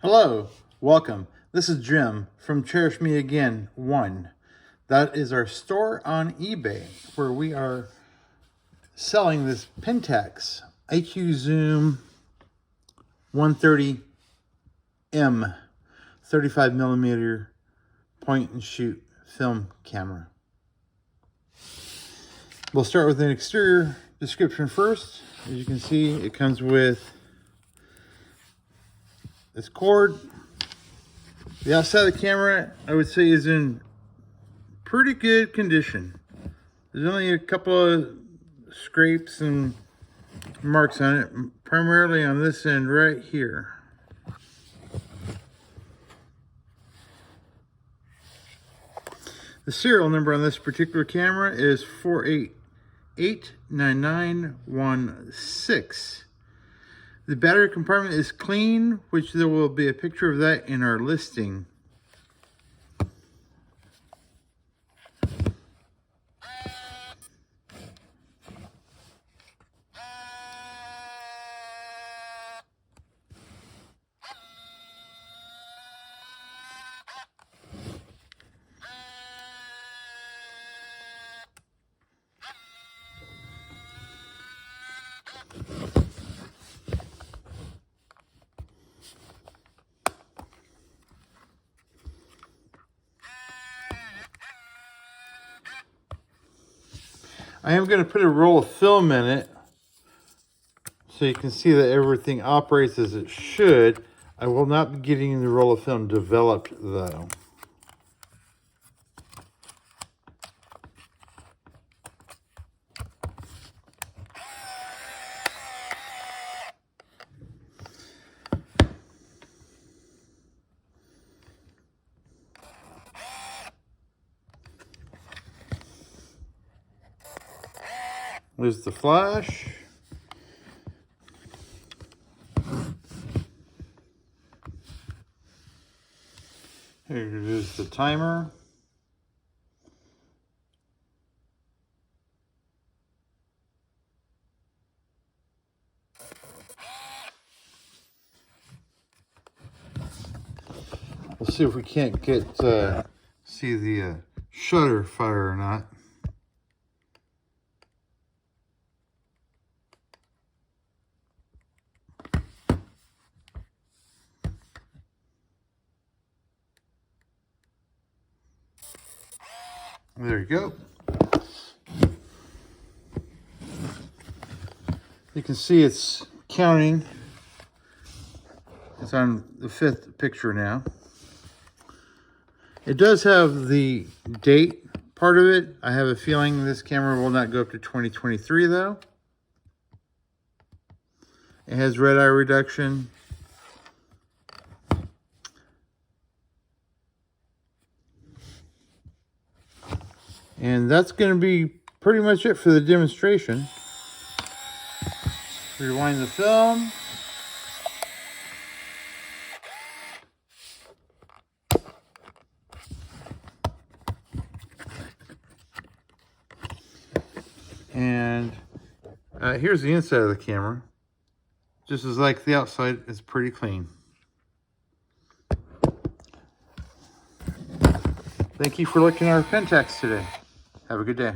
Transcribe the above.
Hello, welcome. This is Jim from Cherish Me Again 1. That is our store on eBay where we are selling this Pentax IQZoom 130M 35mm point and shoot film camera. We'll start with an exterior description first. As you can see, it comes with this cord. The outside of the camera, I would say, is in pretty good condition. There's only a couple of scrapes and marks on it, primarily on this end right here. The serial number on this particular camera is 4889916. The battery compartment is clean, which there will be a picture of that in our listing. I am going to put a roll of film in it so you can see that everything operates as it should. I will not be getting the roll of film developed though. There's the flash. Here is the timer. We'll see if we can't get see the shutter fire or not. There you go. You can see it's counting. It's on the 5th picture now. It does have the date part of it. I have a feeling this camera will not go up to 2023 though. It has red eye reduction. And that's going to be pretty much it for the demonstration. Rewind the film. And here's the inside of the camera. Just as like the outside, it's pretty clean. Thank you for looking at our Pentax today. Have a good day.